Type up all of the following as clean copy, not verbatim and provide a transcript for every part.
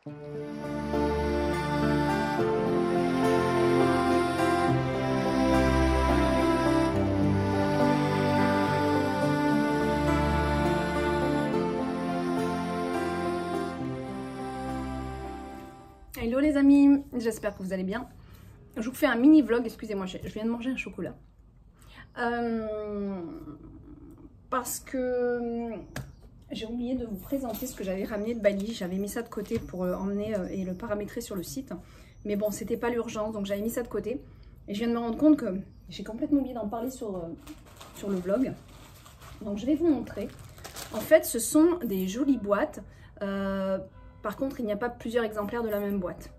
Hello les amis, j'espère que vous allez bien. Je vous fais un mini vlog, excusez-moi, je viens de manger un chocolat. Parce que j'ai oublié de vous présenter ce que j'avais ramené de Bali. J'avais mis ça de côté pour emmener et le paramétrer sur le site. Mais bon, c'était pas l'urgence, donc j'avais mis ça de côté. Et je viens de me rendre compte que j'ai complètement oublié d'en parler sur le vlog. Donc je vais vous montrer. En fait, ce sont des jolies boîtes. Par contre, il n'y a pas plusieurs exemplaires de la même boîte.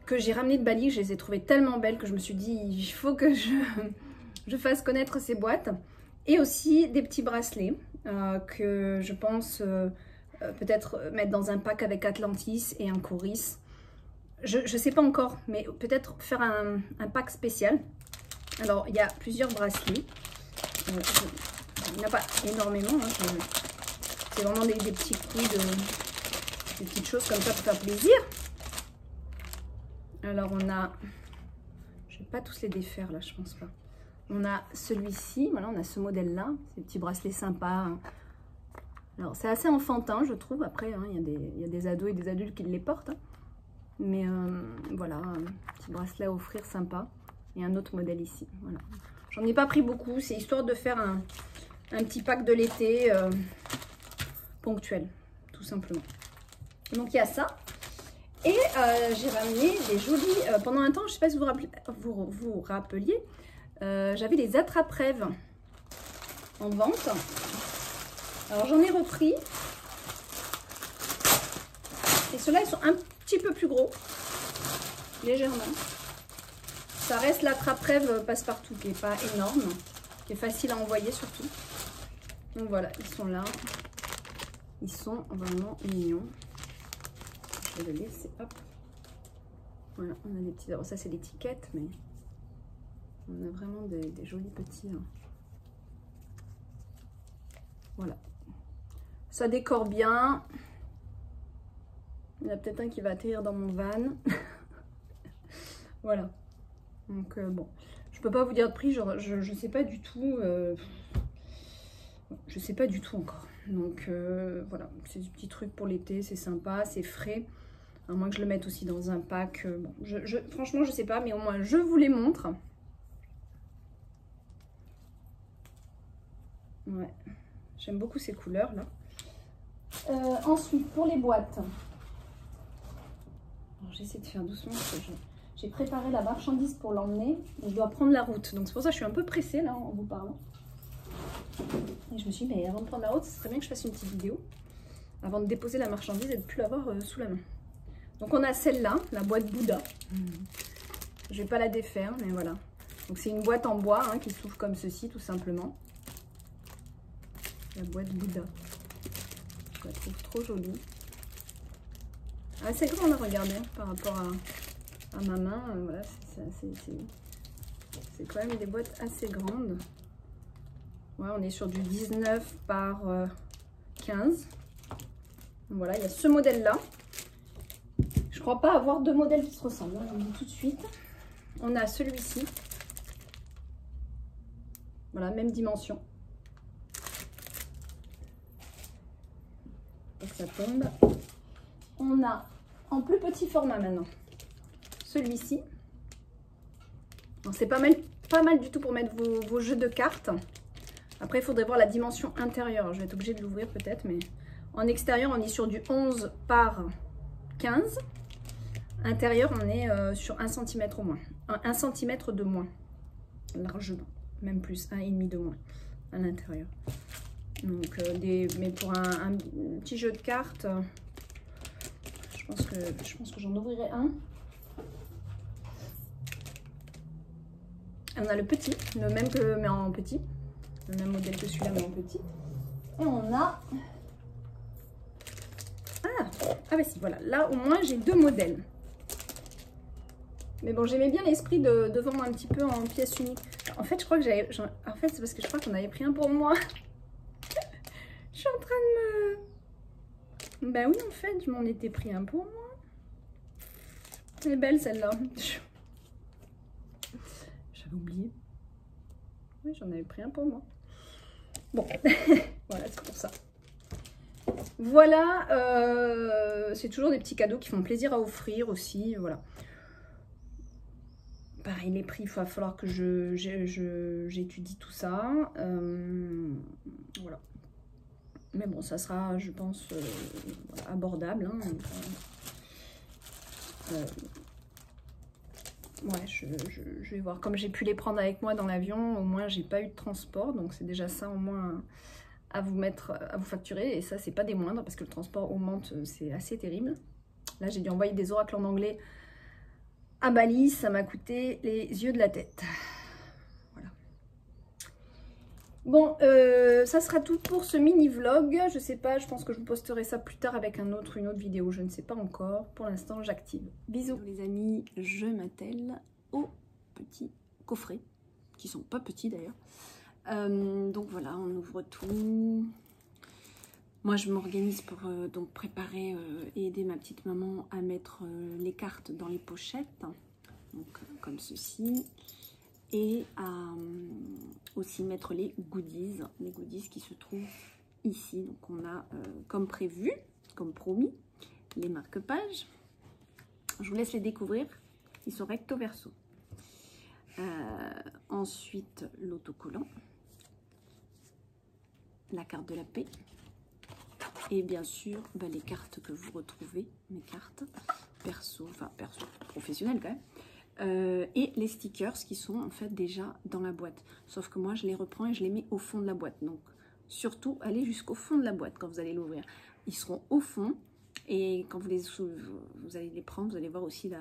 Que j'ai ramené de Bali, je les ai trouvées tellement belles que je me suis dit, il faut que je fasse connaître ces boîtes. Et aussi des petits bracelets que je pense peut-être mettre dans un pack avec Atlantis et un Coris. Je ne sais pas encore, mais peut-être faire un pack spécial. Alors, il y a plusieurs bracelets. Il n'y en a pas énormément. Hein, c'est vraiment des petits coups des petites choses comme ça pour faire plaisir. Alors, on a... Je ne vais pas tous les défaire là, je pense pas. On a celui-ci, voilà, on a ce modèle-là, ces petits bracelets sympas. Alors, c'est assez enfantin, je trouve. Après, hein, il y a des ados et des adultes qui les portent. Hein. Mais voilà, un petit bracelet à offrir sympa. Et un autre modèle ici. Voilà. J'en ai pas pris beaucoup, c'est histoire de faire un petit pack de l'été ponctuel, tout simplement. Donc, il y a ça. Et j'ai ramené des jolis... pendant un temps, je ne sais pas si vous vous rappeliez, j'avais des attrape-rêves en vente. Alors j'en ai repris. Et ceux-là, ils sont un petit peu plus gros. Légèrement. Ça reste l'attrape-rêve passe-partout qui n'est pas énorme. Qui est facile à envoyer surtout. Donc voilà, ils sont là. Ils sont vraiment mignons. Je vais le laisser, hop. Voilà, on a des petits... Alors ça, c'est l'étiquette, mais... On a vraiment des jolis petits... Hein. Voilà. Ça décore bien. Il y en a peut-être un qui va atterrir dans mon van. Voilà. Donc, bon. Je peux pas vous dire de prix, je sais pas du tout. Je sais pas du tout encore. Donc, voilà. C'est des petits trucs pour l'été, c'est sympa, c'est frais. À moins que je le mette aussi dans un pack. Bon, franchement, je sais pas, mais au moins, je vous les montre. Ouais, j'aime beaucoup ces couleurs-là. Ensuite, pour les boîtes. J'essaie de faire doucement parce que j'ai préparé la marchandise pour l'emmener. Je dois prendre la route. Donc, c'est pour ça que je suis un peu pressée, là, en vous parlant. Et je me suis dit, mais avant de prendre la route, ce serait bien que je fasse une petite vidéo. Avant de déposer la marchandise et de ne plus l'avoir sous la main. Donc on a celle-là, la boîte Bouddha. Je vais pas la défaire, mais voilà. Donc c'est une boîte en bois hein, qui s'ouvre comme ceci, tout simplement. La boîte Bouddha. Je la trouve trop jolie. Assez grande à regarder hein, par rapport à ma main. Voilà, c'est quand même des boîtes assez grandes. Ouais, on est sur du 19 par 15. Donc voilà, il y a ce modèle-là. Je crois pas avoir deux modèles qui se ressemblent, je vous le dis tout de suite. On a celui-ci. Voilà, même dimension. Et ça tombe. On a en plus petit format maintenant. Celui-ci. C'est pas mal du tout pour mettre vos jeux de cartes. Après, il faudrait voir la dimension intérieure. Je vais être obligée de l'ouvrir peut-être, mais en extérieur, on est sur du 11 par 15. Intérieur, on est sur 1 cm au moins. 1 cm de moins. Largement. Même plus. 1,5 de moins à l'intérieur. Donc, mais pour un petit jeu de cartes, je pense que j'en ouvrirai un. On a le petit, le même que mais en petit. Le même modèle que celui-là, mais en petit. Et on a... Ah bah si, voilà. Là, au moins, j'ai deux modèles. Mais bon, j'aimais bien l'esprit de vendre un petit peu en pièces uniques. En fait, je crois que j'avais... En fait, c'est parce que je crois qu'on avait pris un pour moi. Je suis en train de Ben oui, en fait, je m'en étais pris un pour moi. Elle est belle celle-là. J'avais oublié. Oui, j'en avais pris un pour moi. Bon, voilà, c'est pour ça. Voilà, c'est toujours des petits cadeaux qui font plaisir à offrir aussi, voilà. Pareil, les prix, il va falloir que j'étudie tout ça. Voilà. Mais bon, ça sera, je pense, abordable. Hein, ouais, je vais voir. Comme j'ai pu les prendre avec moi dans l'avion, au moins, j'ai pas eu de transport. Donc, c'est déjà ça, au moins, à vous facturer. Et ça, c'est pas des moindres, parce que le transport augmente, c'est assez terrible. Là, j'ai dû envoyer des oracles en anglais à Bali, ça m'a coûté les yeux de la tête. Voilà. Bon, ça sera tout pour ce mini vlog. Je sais pas, je pense que je vous posterai ça plus tard avec une autre vidéo. Je ne sais pas encore. Pour l'instant, j'active. Bisous les amis, je m'attelle aux petits coffrets, qui sont pas petits d'ailleurs. Donc voilà, on ouvre tout. Moi, je m'organise pour donc préparer et aider ma petite maman à mettre les cartes dans les pochettes, donc comme ceci, et à aussi mettre les goodies qui se trouvent ici. Donc on a, comme prévu, comme promis, les marque-pages. Je vous laisse les découvrir. Ils sont recto verso. Ensuite, l'autocollant, la carte de la paix. Et bien sûr, bah, les cartes que vous retrouvez, mes cartes perso, enfin perso, professionnelles quand même, et les stickers qui sont en fait déjà dans la boîte. Sauf que moi, je les reprends et je les mets au fond de la boîte. Donc, surtout, allez jusqu'au fond de la boîte quand vous allez l'ouvrir. Ils seront au fond et quand vous allez les prendre, vous allez voir aussi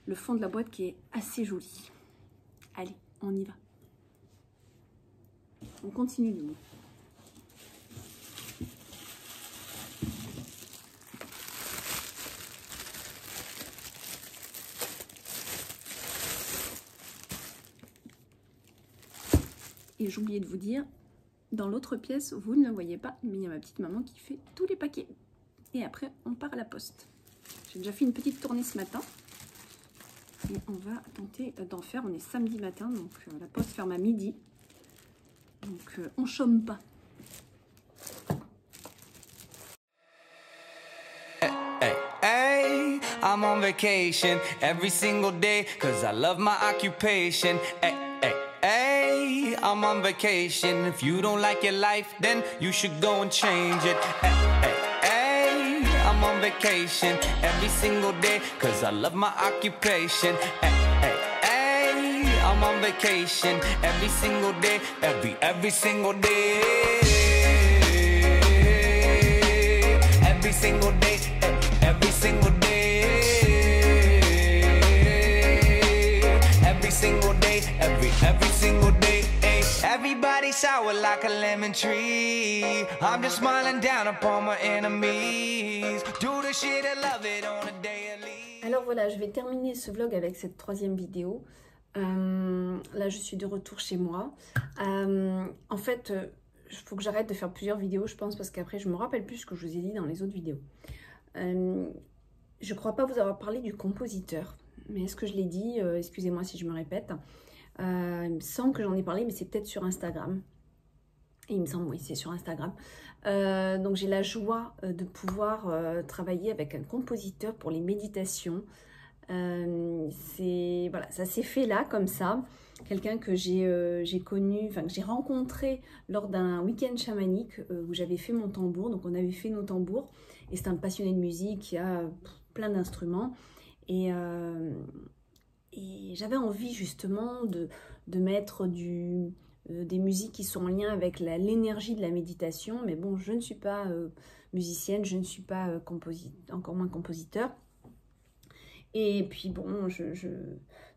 le fond de la boîte qui est assez joli. Allez, on y va. On continue nous. Et j'oubliais de vous dire, dans l'autre pièce, vous ne la voyez pas, mais il y a ma petite maman qui fait tous les paquets. Et après, on part à la poste. J'ai déjà fait une petite tournée ce matin. Et on va tenter d'en faire. On est samedi matin, donc la poste ferme à midi. Donc on chôme pas. I'm on vacation every single day cause I love my occupation. Hey, I'm on vacation. If you don't like your life, then you should go and change it. Hey, I'm on vacation every single day, cause I love my occupation. Hey, I'm on vacation every single day, every single day. Every single day, every single day. Every single day, every single day. Everybody sour like a lemon tree. I'm just smiling down upon my enemies. Do the shit I love it on a daily. Alors voilà, je vais terminer ce vlog avec cette troisième vidéo. Là, je suis de retour chez moi. En fait, il faut que j'arrête de faire plusieurs vidéos, je pense, parce qu'après, je me rappelle plus ce que je vous ai dit dans les autres vidéos. Je crois pas vous avoir parlé du compositeur. Mais est-ce que je l'ai dit? Excusez-moi si je me répète. Il me semble que j'en ai parlé, mais c'est peut-être sur Instagram. Et il me semble, oui, c'est sur Instagram. Donc j'ai la joie de pouvoir travailler avec un compositeur pour les méditations. Voilà, ça s'est fait là, comme ça. Quelqu'un que j'ai connu, enfin que j'ai rencontré lors d'un week-end chamanique où j'avais fait mon tambour. Donc on avait fait nos tambours. Et c'est un passionné de musique qui a plein d'instruments. Et j'avais envie justement de mettre des musiques qui sont en lien avec l'énergie de la méditation. Mais bon, je ne suis pas musicienne, je ne suis pas encore moins compositeur. Et puis bon,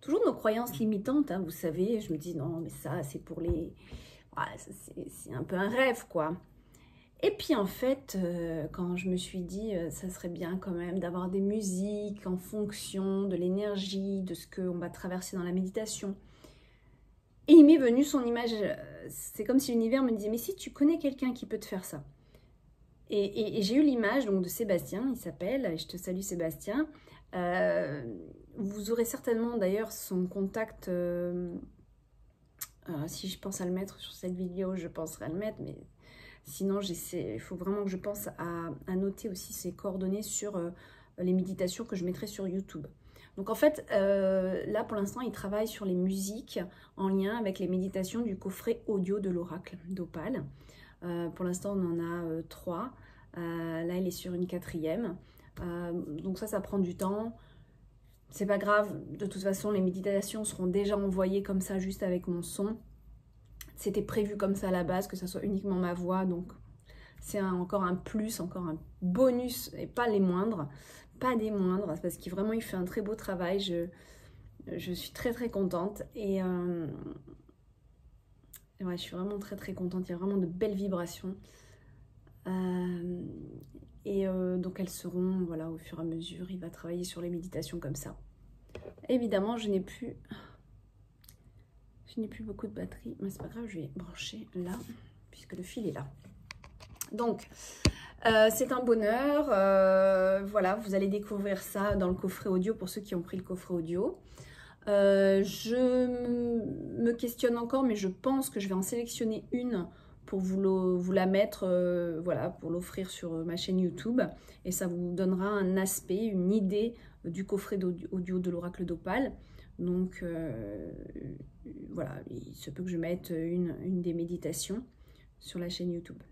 toujours nos croyances limitantes, hein, vous savez, je me dis non, mais ça c'est pour les... Ah, c'est un peu un rêve, quoi. Et puis en fait, quand je me suis dit, ça serait bien quand même d'avoir des musiques en fonction de l'énergie, de ce qu'on va traverser dans la méditation. Et il m'est venu son image, c'est comme si l'univers me disait, mais si tu connais quelqu'un qui peut te faire ça. Et j'ai eu l'image donc de Sébastien, il s'appelle, et je te salue Sébastien. Vous aurez certainement d'ailleurs son contact, si je pense à le mettre sur cette vidéo, je penserai à le mettre, mais sinon il faut vraiment que je pense à noter aussi ses coordonnées sur les méditations que je mettrai sur YouTube. Donc en fait, là pour l'instant, il travaille sur les musiques en lien avec les méditations du coffret audio de l'oracle d'Opale. Pour l'instant, on en a 3. Là, il est sur une 4e. Donc ça prend du temps. C'est pas grave. De toute façon, les méditations seront déjà envoyées comme ça, juste avec mon son. C'était prévu comme ça à la base, que ça soit uniquement ma voix. Donc c'est encore un plus, encore un bonus, et pas les moindres. Pas des moindres, parce qu'il vraiment, il fait un très beau travail. Je suis très très contente. Et ouais, je suis vraiment très très contente. Il y a vraiment de belles vibrations. Donc elles seront, voilà, au fur et à mesure. Il va travailler sur les méditations comme ça. Évidemment, je n'ai plus beaucoup de batterie, mais c'est pas grave, je vais brancher là, puisque le fil est là. Donc, c'est un bonheur. Voilà, vous allez découvrir ça dans le coffret audio pour ceux qui ont pris le coffret audio. Je me questionne encore, mais je pense que je vais en sélectionner une pour vous la mettre, voilà, pour l'offrir sur ma chaîne YouTube. Et ça vous donnera un aspect, une idée du coffret audio de l'oracle d'Opale. Donc, voilà, il se peut que je mette une des méditations sur la chaîne YouTube.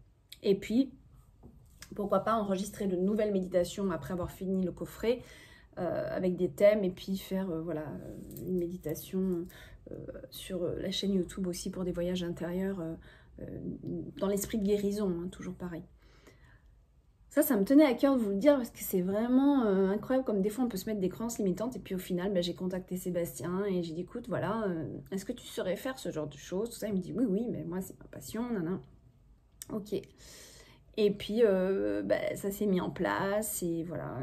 Et puis, pourquoi pas enregistrer de nouvelles méditations après avoir fini le coffret, avec des thèmes, et puis faire voilà, une méditation sur la chaîne YouTube aussi pour des voyages intérieurs, dans l'esprit de guérison, hein, toujours pareil. Ça me tenait à cœur de vous le dire parce que c'est vraiment incroyable comme des fois on peut se mettre des croyances limitantes, et puis au final j'ai contacté Sébastien et j'ai dit écoute voilà, est-ce que tu saurais faire ce genre de choses, tout ça. Il me dit oui mais moi c'est ma passion, nanana. Ok. Et puis ça s'est mis en place et voilà.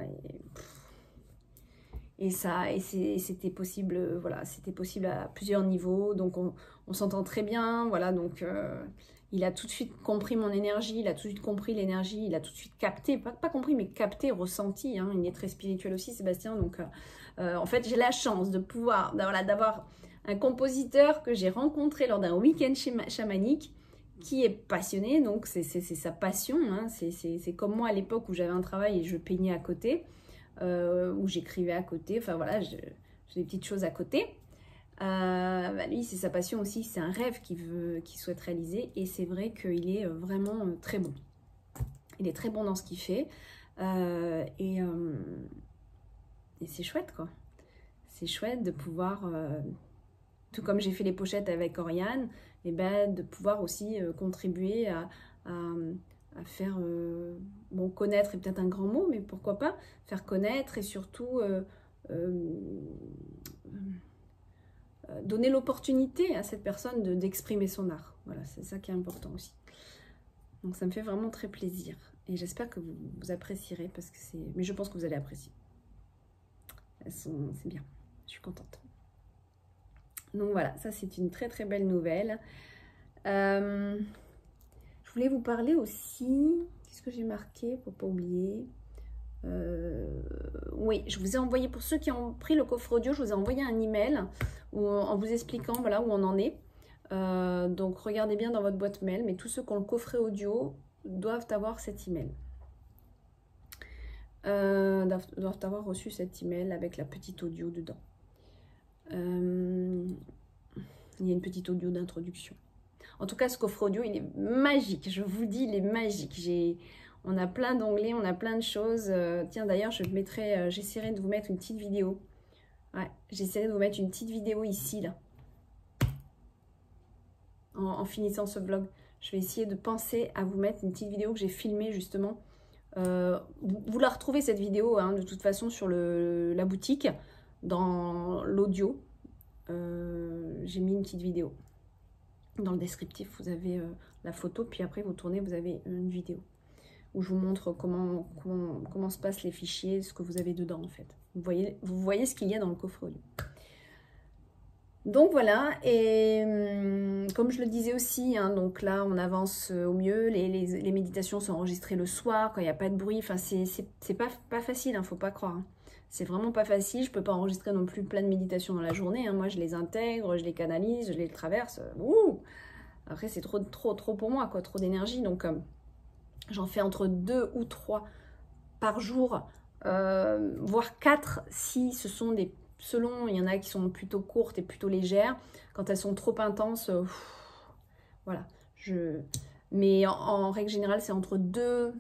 Et c'était possible, voilà, c'était possible à plusieurs niveaux, donc on s'entend très bien, voilà, donc il a tout de suite compris mon énergie, il a tout de suite compris l'énergie, il a tout de suite capté, pas compris, mais capté, ressenti, hein, il est très spirituel aussi, Sébastien, donc en fait j'ai la chance de pouvoir, voilà, d'avoir un compositeur que j'ai rencontré lors d'un week-end chamanique, qui est passionné, donc c'est sa passion, hein, c'est comme moi à l'époque où j'avais un travail et je peignais à côté, où j'écrivais à côté, enfin voilà, j'ai des petites choses à côté. Lui, c'est sa passion aussi, c'est un rêve qu'il souhaite réaliser, et c'est vrai qu'il est vraiment très bon. Il est très bon dans ce qu'il fait, et c'est chouette, quoi. C'est chouette de pouvoir, tout comme j'ai fait les pochettes avec Oriane, et de pouvoir aussi contribuer à faire, bon, connaître est peut-être un grand mot, mais pourquoi pas, faire connaître et surtout donner l'opportunité à cette personne d'exprimer son art. Voilà, c'est ça qui est important aussi. Donc ça me fait vraiment très plaisir. Et j'espère que vous apprécierez, parce que c'est... Mais je pense que vous allez apprécier. C'est bien, je suis contente. Donc voilà, ça c'est une très très belle nouvelle. Je voulais vous parler aussi, qu'est-ce que j'ai marqué pour ne pas oublier, oui, je vous ai envoyé, pour ceux qui ont pris le coffre audio, je vous ai envoyé un email en vous expliquant voilà, où on en est. Donc regardez bien dans votre boîte mail, mais tous ceux qui ont le coffret audio doivent avoir cet email. Doivent avoir reçu cet email avec la petite audio dedans. Il y a une petite audio d'introduction. En tout cas, ce coffre audio, il est magique. Je vous dis, il est magique. On a plein d'onglets, on a plein de choses. Tiens, d'ailleurs, j'essaierai de vous mettre une petite vidéo. Ouais, j'essaierai de vous mettre une petite vidéo ici, là. En finissant ce vlog. Je vais essayer de penser à vous mettre une petite vidéo que j'ai filmée, justement. Vous la retrouvez, cette vidéo, hein, de toute façon, sur la boutique, dans l'audio. J'ai mis une petite vidéo. Dans le descriptif, vous avez la photo, puis après vous tournez, vous avez une vidéo où je vous montre comment se passent les fichiers, ce que vous avez dedans en fait. Vous voyez ce qu'il y a dans le coffre audio. Donc voilà, et comme je le disais aussi, hein, donc là on avance au mieux, les méditations sont enregistrées le soir quand il n'y a pas de bruit, enfin c'est pas facile, hein, faut pas croire. Hein. C'est vraiment pas facile, je peux pas enregistrer non plus plein de méditations dans la journée, hein. Moi je les intègre, je les canalise, je les traverse, Après c'est trop pour moi, quoi, trop d'énergie, donc j'en fais entre 2 ou 3 par jour, voire 4 si ce sont des... Selon, il y en a qui sont plutôt courtes et plutôt légères. Quand elles sont trop intenses, voilà. Mais en règle générale, c'est entre 2,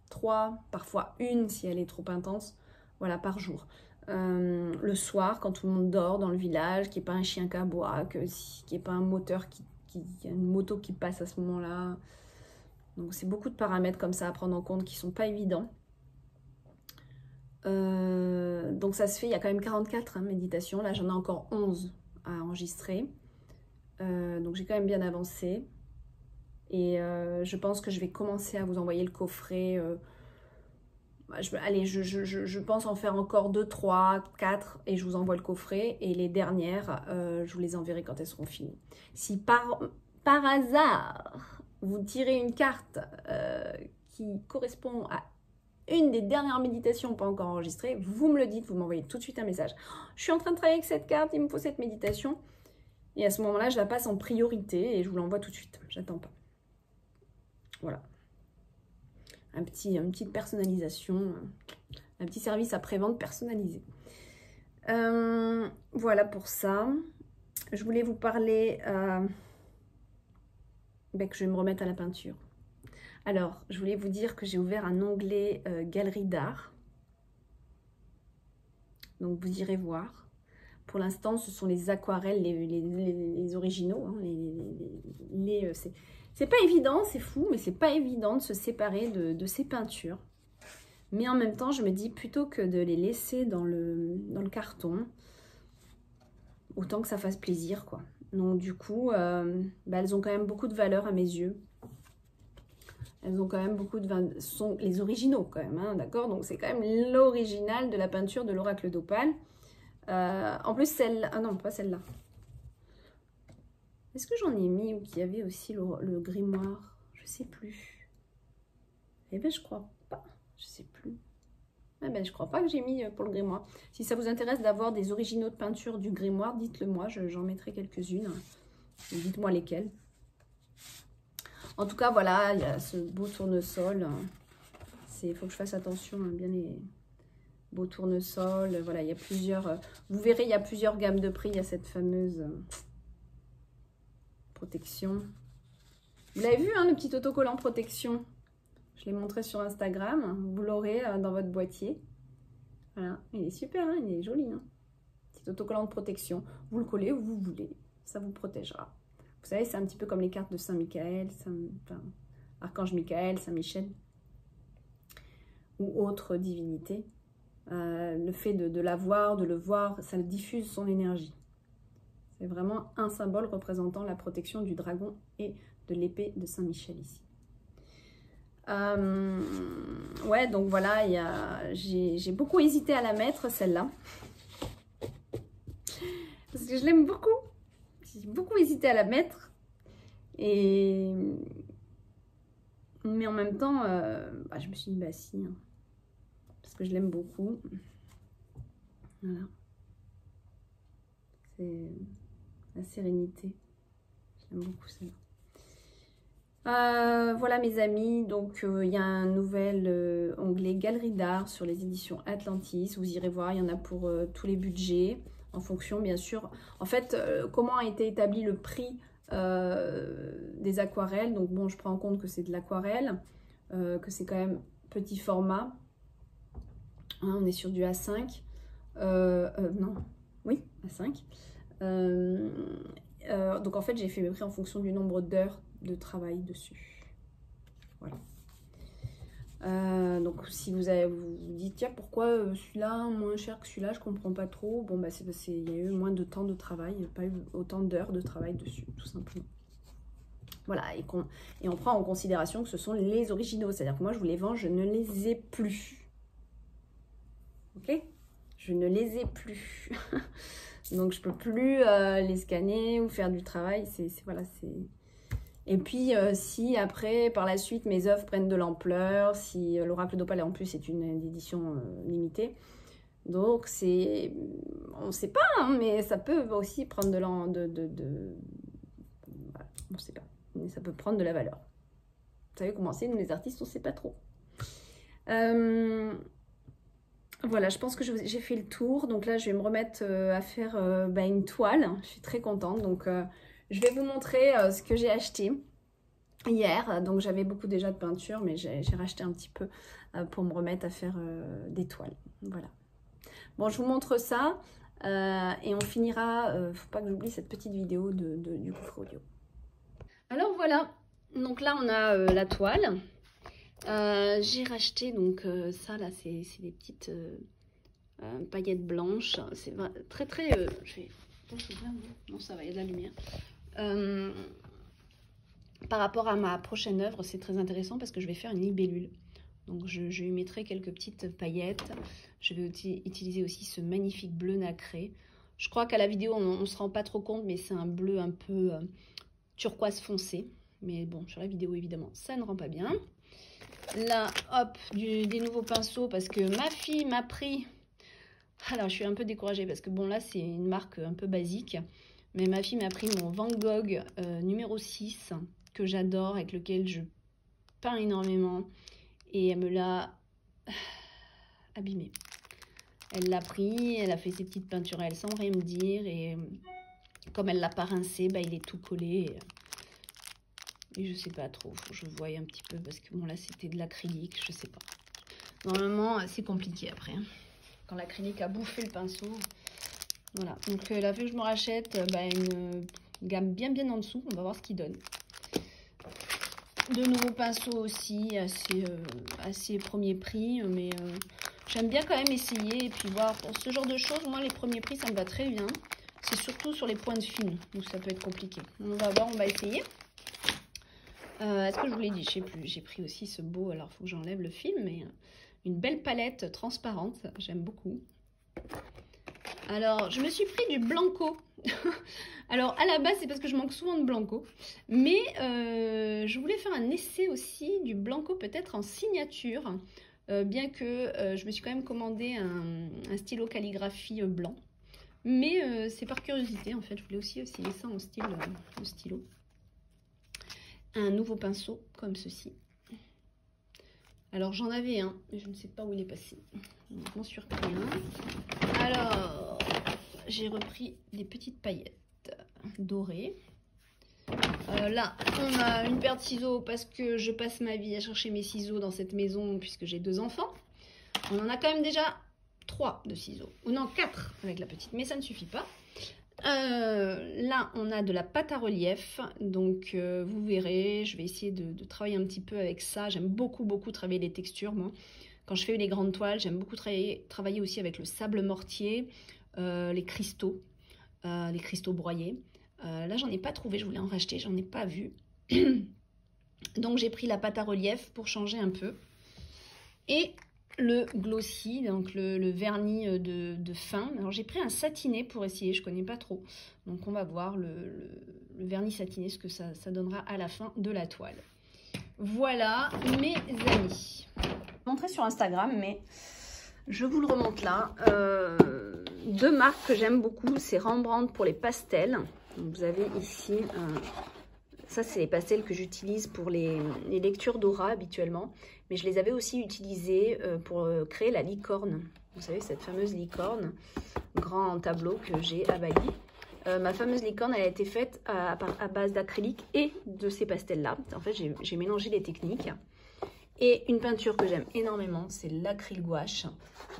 3, parfois 1 si elle est trop intense, voilà, par jour. Le soir, quand tout le monde dort dans le village, qu'il n'y ait pas un chien qui aboie, qu'il n'y ait pas un moteur une moto qui passe à ce moment-là. Donc c'est beaucoup de paramètres comme ça à prendre en compte qui ne sont pas évidents. Donc ça se fait, il y a quand même 44 méditations, là j'en ai encore 11 à enregistrer, donc j'ai quand même bien avancé, et je pense que je vais commencer à vous envoyer le coffret, je pense en faire encore 2, 3, 4, et je vous envoie le coffret, et les dernières, je vous les enverrai quand elles seront finies. Si par hasard, vous tirez une carte qui correspond à une des dernières méditations pas encore enregistrées, vous me le dites, vous m'envoyez tout de suite un message. Je suis en train de travailler avec cette carte, il me faut cette méditation. Et à ce moment-là, je la passe en priorité et je vous l'envoie tout de suite. J'attends pas. Voilà. Une petite personnalisation, un petit service après-vente personnalisé. Voilà pour ça. Je voulais vous parler que je vais me remettre à la peinture. Alors, je voulais vous dire que j'ai ouvert un onglet galerie d'art. Donc, vous irez voir. Pour l'instant, ce sont les aquarelles, les originaux. Hein, c'est pas évident, c'est fou, mais c'est pas évident de se séparer de ces peintures. Mais en même temps, je me dis, plutôt que de les laisser dans le carton, autant que ça fasse plaisir, quoi. Donc, du coup, elles ont quand même beaucoup de valeur à mes yeux. Elles ont quand même beaucoup de... Ce sont les originaux quand même, hein, d'accord? Donc c'est quand même l'original de la peinture de l'oracle d'Opale. En plus, celle... Ah non, pas celle-là. Est-ce que j'en ai mis ou qu'il y avait aussi le grimoire? Je sais plus. Eh bien, je crois pas. Je sais plus. Eh ben, je crois pas que j'ai mis pour le grimoire. Si ça vous intéresse d'avoir des originaux de peinture du grimoire, dites-le moi. J'en mettrai quelques-unes. Dites-moi lesquelles. En tout cas, voilà, il y a ce beau tournesol. Il faut que je fasse attention, hein, bien les beaux tournesols. Voilà, il y a plusieurs... vous verrez, il y a plusieurs gammes de prix. Il y a cette fameuse protection. Vous l'avez vu, hein, le petit autocollant protection? Je l'ai montré sur Instagram. Vous l'aurez dans votre boîtier. Voilà, il est super, hein, il est joli. Hein. Petit autocollant de protection. Vous le collez où vous voulez. Ça vous protégera. Vous savez, c'est un petit peu comme les cartes de Saint-Michael, Archange Michael, Saint-Michel ou autre divinité. Le fait de l'avoir, de le voir, ça diffuse son énergie. C'est vraiment un symbole représentant la protection du dragon et de l'épée de Saint-Michel ici. Ouais, donc voilà, j'ai beaucoup hésité à la mettre, celle-là. Parce que je l'aime beaucoup. J'ai beaucoup hésité à la mettre. Mais en même temps, je me suis dit, bah si. Hein, parce que je l'aime beaucoup. Voilà. C'est la sérénité. J'aime beaucoup celle-là. Voilà mes amis, donc il y a un nouvel onglet Galerie d'art sur les éditions Atlantis. Vous irez voir, il y en a pour tous les budgets. En fonction, bien sûr. En fait, comment a été établi le prix des aquarelles? Donc bon, je prends en compte que c'est de l'aquarelle, que c'est quand même petit format. Hein, on est sur du A5. Non, oui, A5. Donc en fait, j'ai fait mes prix en fonction du nombre d'heures de travail dessus. Voilà. Donc si vous dites tiens pourquoi celui-là moins cher que celui-là, je comprends pas trop, bon bah c'est parce qu'il y a eu moins de temps de travail, il n'y a pas eu autant d'heures de travail dessus, tout simplement. Voilà, et on prend en considération que ce sont les originaux, c'est-à-dire que moi je vous les vends, je ne les ai plus. Ok? Je ne les ai plus. Donc je peux plus les scanner ou faire du travail. Voilà, c'est... Et puis si après, par la suite, mes œuvres prennent de l'ampleur, si l'Oracle d'Opale en plus c'est une édition limitée, donc c'est... On ne sait pas, hein, mais ça peut aussi prendre voilà, on ne sait pas, mais ça peut prendre de la valeur. Vous savez comment c'est, nous les artistes, on ne sait pas trop. Voilà, je pense que j'ai fait le tour. Donc là, je vais me remettre à faire une toile. Je suis très contente. Donc, je vais vous montrer ce que j'ai acheté hier. Donc, j'avais beaucoup déjà de peinture, mais j'ai racheté un petit peu pour me remettre à faire des toiles. Voilà. Bon, je vous montre ça. Et on finira, faut pas que j'oublie cette petite vidéo du coffre audio. Alors, voilà. Donc là, on a la toile. J'ai racheté donc ça là, c'est des petites paillettes blanches. C'est très très... non, ça va, il y a de la lumière. Par rapport à ma prochaine œuvre, c'est très intéressant parce que je vais faire une libellule. Donc je lui mettrai quelques petites paillettes. Je vais utiliser aussi ce magnifique bleu nacré. Je crois qu'à la vidéo, on ne se rend pas trop compte, mais c'est un bleu un peu turquoise foncé. Mais bon, sur la vidéo, évidemment, ça ne rend pas bien. Là, hop, des nouveaux pinceaux parce que ma fille m'a pris... Alors, je suis un peu découragée parce que bon, là, c'est une marque un peu basique. Mais ma fille m'a pris mon Van Gogh numéro 6 que j'adore, avec lequel je peins énormément. Et elle me l'a abîmé. Elle l'a pris, elle a fait ses petites peintures à elle sans rien me dire. Et comme elle l'a pas rincé, il est tout collé. Et je sais pas trop, faut que je voie un petit peu parce que bon là c'était de l'acrylique, je sais pas. Normalement c'est compliqué après, hein. Quand l'acrylique a bouffé le pinceau. Voilà, donc là vu que je me rachète une gamme bien en dessous, on va voir ce qu'il donne. De nouveaux pinceaux aussi, assez premier prix, mais j'aime bien quand même essayer et puis voir. Pour ce genre de choses, moi les premiers prix ça me va très bien. C'est surtout sur les points de film, donc ça peut être compliqué. On va voir, on va essayer. Est-ce que je vous l'ai dit? Je sais plus. J'ai pris aussi ce beau, alors il faut que j'enlève le film, mais une belle palette transparente. J'aime beaucoup. Alors, je me suis pris du Blanco. Alors, à la base, c'est parce que je manque souvent de Blanco. Mais je voulais faire un essai aussi du Blanco, peut-être en signature. Bien que je me suis quand même commandé un stylo calligraphie blanc. Mais c'est par curiosité, en fait. Je voulais aussi essayer ça en stylo. Un nouveau pinceau comme ceci. Alors j'en avais un, mais je ne sais pas où il est passé. Je m'en suis repris un. Alors j'ai repris des petites paillettes dorées. Là on a une paire de ciseaux parce que je passe ma vie à chercher mes ciseaux dans cette maison puisque j'ai 2 enfants. On en a quand même déjà 3 de ciseaux. Ou non 4 avec la petite, mais ça ne suffit pas. Là on a de la pâte à relief, donc vous verrez, je vais essayer de travailler un petit peu avec ça. J'aime beaucoup travailler les textures moi. Quand je fais les grandes toiles, j'aime beaucoup travailler aussi avec le sable mortier, les cristaux broyés. Là j'en ai pas trouvé, je voulais en racheter, j'en ai pas vu. Donc j'ai pris la pâte à relief pour changer un peu. Et le glossy, donc le vernis de fin. Alors j'ai pris un satiné pour essayer, je connais pas trop. Donc on va voir le vernis satiné, ce que ça donnera à la fin de la toile. Voilà mes amis. Je vais vous montrer sur Instagram, mais je vous le remonte là. 2 marques que j'aime beaucoup, c'est Rembrandt pour les pastels. Donc vous avez ici... ça, c'est les pastels que j'utilise pour les lectures d'aura habituellement. Mais je les avais aussi utilisés pour créer la licorne. Vous savez, cette fameuse licorne, grand tableau que j'ai à Bali. Ma fameuse licorne, elle a été faite à base d'acrylique et de ces pastels-là. En fait, j'ai mélangé les techniques. Et une peinture que j'aime énormément, c'est l'acryl gouache,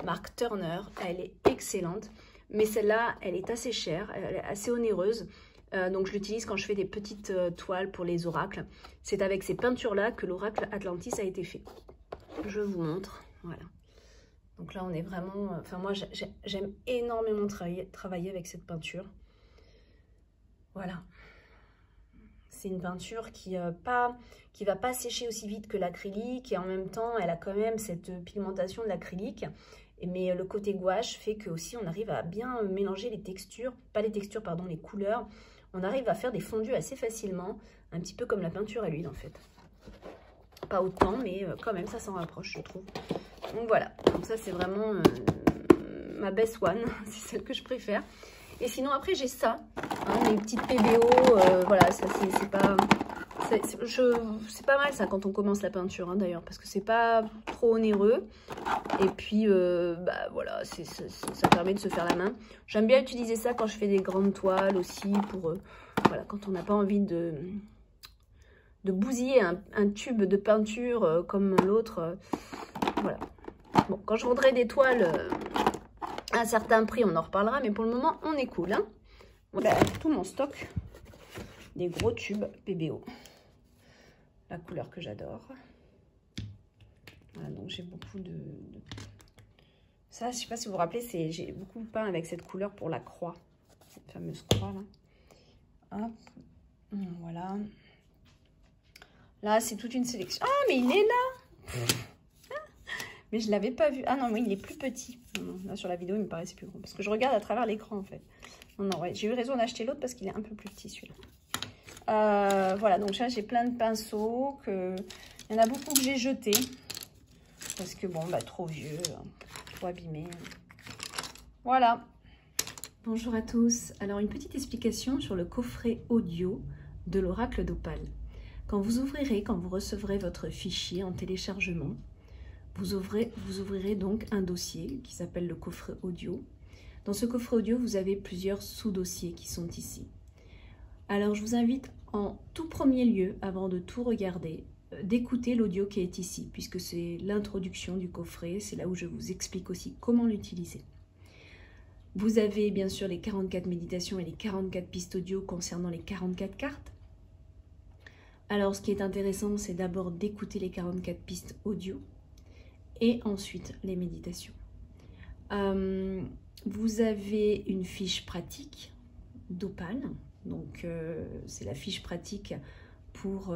marque Turner. Elle est excellente. Mais celle-là, elle est assez chère, elle est assez onéreuse. Donc je l'utilise quand je fais des petites toiles pour les oracles. C'est avec ces peintures-là que l'oracle Atlantis a été fait. Je vous montre. Voilà. Donc là, on est vraiment... Enfin, moi, j'aime énormément travailler avec cette peinture. Voilà. C'est une peinture qui va pas sécher aussi vite que l'acrylique. Et en même temps, elle a quand même cette pigmentation de l'acrylique. Mais le côté gouache fait que aussi on arrive à bien mélanger les textures, pas les textures, pardon, les couleurs. On arrive à faire des fondus assez facilement, un petit peu comme la peinture à l'huile en fait. Pas autant, mais quand même, ça s'en rapproche, je trouve. Donc voilà, donc ça c'est vraiment ma best one, c'est celle que je préfère. Et sinon après j'ai ça, hein, les petites PBO, voilà, ça c'est pas... C'est pas mal ça quand on commence la peinture hein, d'ailleurs, parce que c'est pas trop onéreux. Et puis bah voilà, ça permet de se faire la main. J'aime bien utiliser ça quand je fais des grandes toiles aussi, pour voilà, quand on n'a pas envie de bousiller un tube de peinture comme l'autre. Voilà. Bon, quand je vendrai des toiles à un certain prix, on en reparlera, mais pour le moment, on est cool. Hein. Voilà, tout mon stock des gros tubes PBO. La couleur que j'adore. Voilà, donc j'ai beaucoup de... Ça, je sais pas si vous vous rappelez, j'ai beaucoup peint avec cette couleur pour la croix. Cette fameuse croix, là. Hop. Voilà. Là, c'est toute une sélection. Ah, mais il est là. Mais je ne l'avais pas vu. Ah non, oui, il est plus petit. Non, là, sur la vidéo, il me paraissait plus gros. Parce que je regarde à travers l'écran, en fait. Non, non, ouais, j'ai eu raison d'acheter l'autre parce qu'il est un peu plus petit, celui-là. Voilà, donc là, j'ai plein de pinceaux. Il y en a beaucoup que j'ai jetés. Parce que, bon, bah, trop vieux, trop abîmé. Voilà. Bonjour à tous. Alors, une petite explication sur le coffret audio de l'Oracle d'Opale. Quand vous recevrez votre fichier en téléchargement, vous ouvrirez donc un dossier qui s'appelle le coffret audio. Dans ce coffret audio, vous avez plusieurs sous-dossiers qui sont ici. Alors, je vous invite en tout premier lieu, avant de tout regarder, d'écouter l'audio qui est ici, puisque c'est l'introduction du coffret. C'est là où je vous explique aussi comment l'utiliser. Vous avez bien sûr les 44 méditations et les 44 pistes audio concernant les 44 cartes. Alors, ce qui est intéressant, c'est d'abord d'écouter les 44 pistes audio et ensuite les méditations. Vous avez une fiche pratique d'Opale. Donc, c'est la fiche pratique pour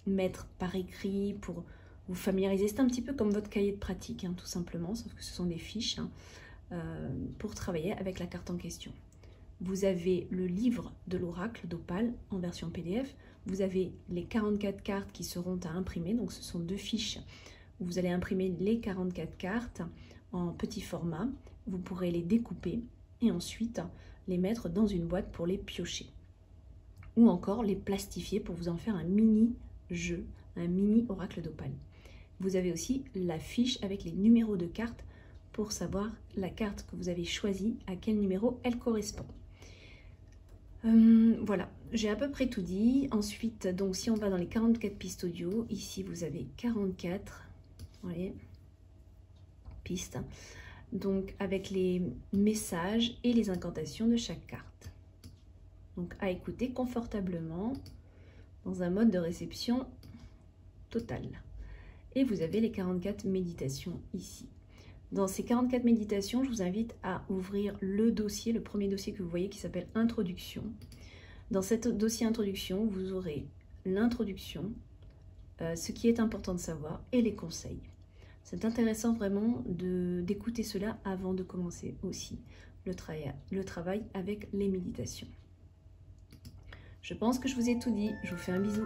mettre par écrit, pour vous familiariser. C'est un petit peu comme votre cahier de pratique, hein, tout simplement, sauf que ce sont des fiches hein, pour travailler avec la carte en question. Vous avez le livre de l'Oracle d'Opale en version PDF. Vous avez les 44 cartes qui seront à imprimer. Donc, ce sont deux fiches où vous allez imprimer les 44 cartes en petit format. Vous pourrez les découper et ensuite les mettre dans une boîte pour les piocher. Ou encore les plastifier pour vous en faire un mini jeu, un mini Oracle d'Opale. Vous avez aussi la fiche avec les numéros de cartes pour savoir la carte que vous avez choisie, à quel numéro elle correspond. Voilà, j'ai à peu près tout dit. Ensuite, donc si on va dans les 44 pistes audio, ici vous avez 44 voyez, pistes, donc avec les messages et les incantations de chaque carte. Donc à écouter confortablement dans un mode de réception total. Et vous avez les 44 méditations ici. Dans ces 44 méditations, je vous invite à ouvrir le dossier, le premier dossier que vous voyez qui s'appelle Introduction. Dans ce dossier Introduction, vous aurez l'introduction, ce qui est important de savoir et les conseils. C'est intéressant vraiment d'écouter cela avant de commencer aussi le travail avec les méditations. Je pense que je vous ai tout dit. Je vous fais un bisou.